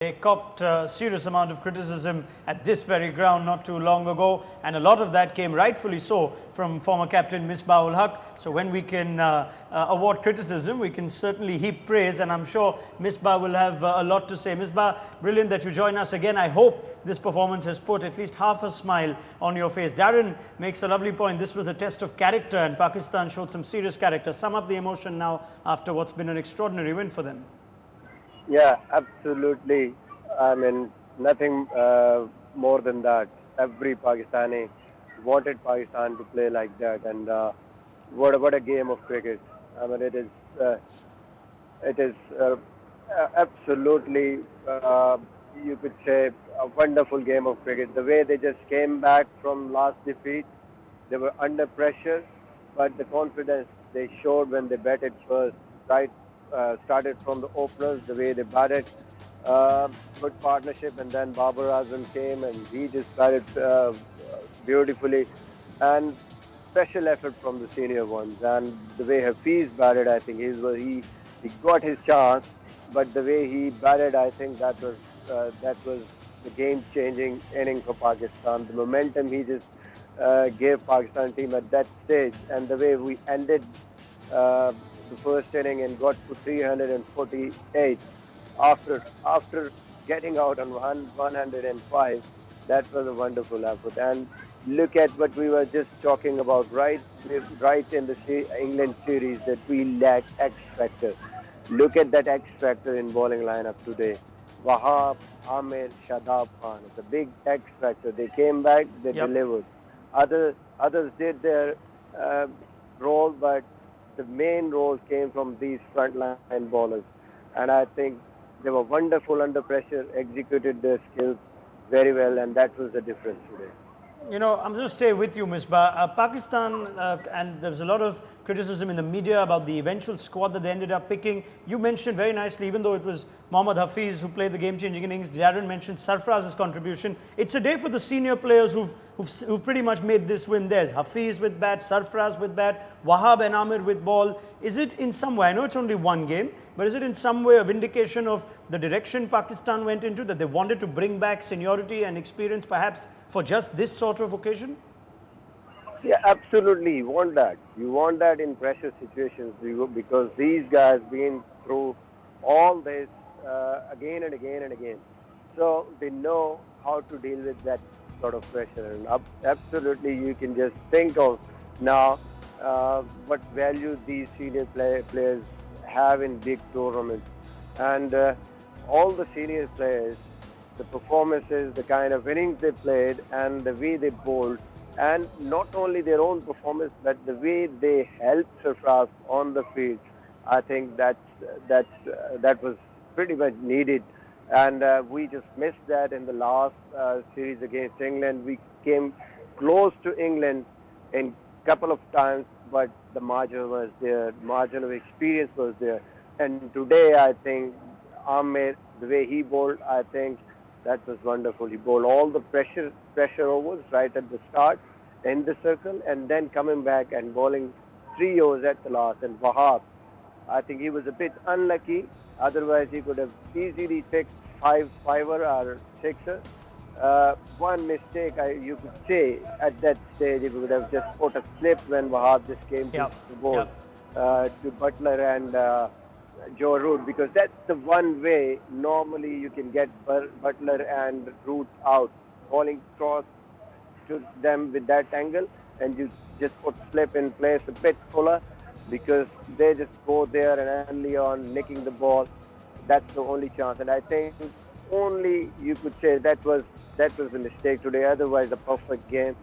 They copped a serious amount of criticism at this very ground not too long ago, and a lot of that came, rightfully so, from former captain Misbah-ul-Haq. So when we can award criticism, we can certainly heap praise, and I'm sure Misbah will have a lot to say. Misbah, brilliant that you join us again. I hope this performance has put at least half a smile on your face. Darren makes a lovely point. This was a test of character, and Pakistan showed some serious character. Sum up the emotion now after what's been an extraordinary win for them. Yeah, absolutely. I mean, nothing more than that. Every Pakistani wanted Pakistan to play like that, and what a game of cricket. I mean, it is absolutely, you could say, a wonderful game of cricket. The way they just came back from last defeat, they were under pressure, but the confidence they showed when they batted first, right? Started from the openers, the way they batted, good partnership, and then Babar Azam came and he just batted beautifully, and special effort from the senior ones. And the way Hafiz batted, I think he got his chance, but the way he batted, I think that was the game-changing inning for Pakistan. The momentum he just gave Pakistan team at that stage, and the way we ended the first inning and got to 348 after getting out on 105. That was a wonderful effort. And look at what we were just talking about right in the England series, that we lack X factor. Look at that X factor in bowling lineup today. WAHAB, Amir, SHADAB Khan. It's a big X factor. They came back, they delivered. Others did their role, but the main role came from these frontline bowlers, and I think they were wonderful under pressure, executed their skills very well, and that was the difference today. You know, I'm going to stay with you, Misbah. Pakistan, and there's a lot of criticism in the media about the eventual squad that they ended up picking. You mentioned very nicely, even though it was Mohammad Hafiz who played the game-changing innings, Darren mentioned Sarfaraz's contribution. It's a day for the senior players who've pretty much made this win theirs. Hafiz with bat, Sarfaraz with bat, Wahab and Amir with ball. Is it in some way, I know it's only one game, but is it in some way a vindication of the direction Pakistan went into, that they wanted to bring back seniority and experience perhaps for just this sort of occasion? Yeah, absolutely. You want that. You want that in pressure situations, because these guys been through all this again and again and again. So they know how to deal with that sort of pressure. And absolutely, you can just think of now what value these senior players have in big tournaments. And all the senior players, the performances, the kind of innings they played, and the way they bowled, and not only their own performance, but the way they helped Sarfaraz on the field, I think that was pretty much needed. And we just missed that in the last series against England. We came close to England in a couple of times, but the margin was there, margin of experience was there. And today, I think Amir, the way he bowled, I think that was wonderful. He bowled all the pressure overs right at the start in the circle, and then coming back and bowling 3 overs at the last. And Wahab, I think he was a bit unlucky. Otherwise, he could have easily picked fiver or sixer. One mistake, you could say, at that stage, he would have just put a slip when Wahab just came to the bowl to Butler and Joe Root, because that's the one way normally you can get Butler and Root out, bowling cross to them with that angle, and you just put slip in place a bit fuller, because they just go there and early on nicking the ball. That's the only chance, and I think only you could say that was a mistake today. Otherwise, a perfect game.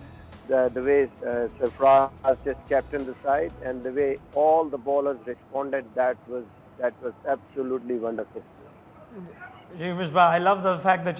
The way Sarfaraz just captained the side, and the way all the bowlers responded, that was absolutely wonderful. Misbah, I love the fact that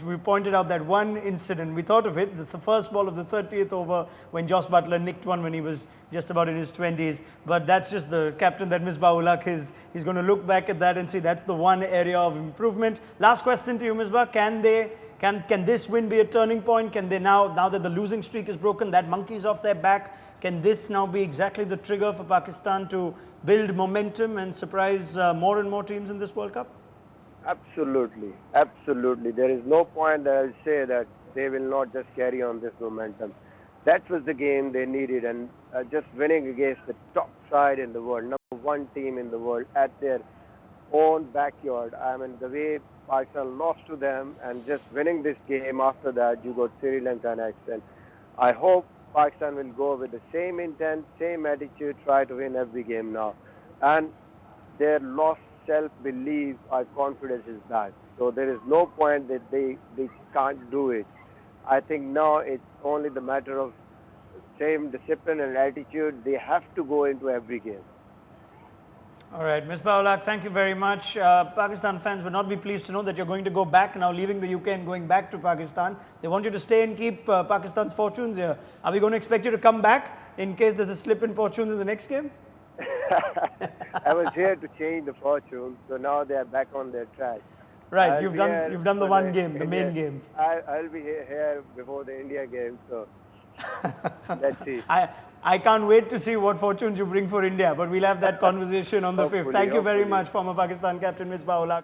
we pointed out that one incident. We thought of it, the first ball of the 30th over when Jos Buttler nicked one when he was just about in his 20s. But that's just the captain that Misbah-ul-Haq is. He's going to look back at that and see that's the one area of improvement. Last question to you, Misbah. Can this win be a turning point? Can they now that the losing streak is broken, that monkey's off their back, can this now be exactly the trigger for Pakistan to build momentum and surprise more and more teams in this World Cup? Absolutely, absolutely. There is no point that I'll say that they will not just carry on this momentum. That was the game they needed, and just winning against the top side in the world, number one team in the world at their own backyard. I mean, the way Pakistan lost to them and just winning this game after that, you got Sri Lanka next. And I hope Pakistan will go with the same intent, same attitude, try to win every game now. And their lost self-belief or confidence is back. So there is no point that they can't do it. I think now it's only the matter of same discipline and attitude. They have to go into every game. All right, Misbah-ul-Haq, thank you very much. Pakistan fans would not be pleased to know that you're going to go back now, leaving the UK and going back to Pakistan. They want you to stay and keep Pakistan's fortunes here. Are we going to expect you to come back in case there's a slip in fortunes in the next game? I was here to change the fortune, so now they are back on their track. Right, you've done the one game, the main game. I'll be here before the India game, so let's see. I can't wait to see what fortunes you bring for India, but we'll have that conversation on the 5th. Thank you very much, former Pakistan captain Misbah-ul-Haq.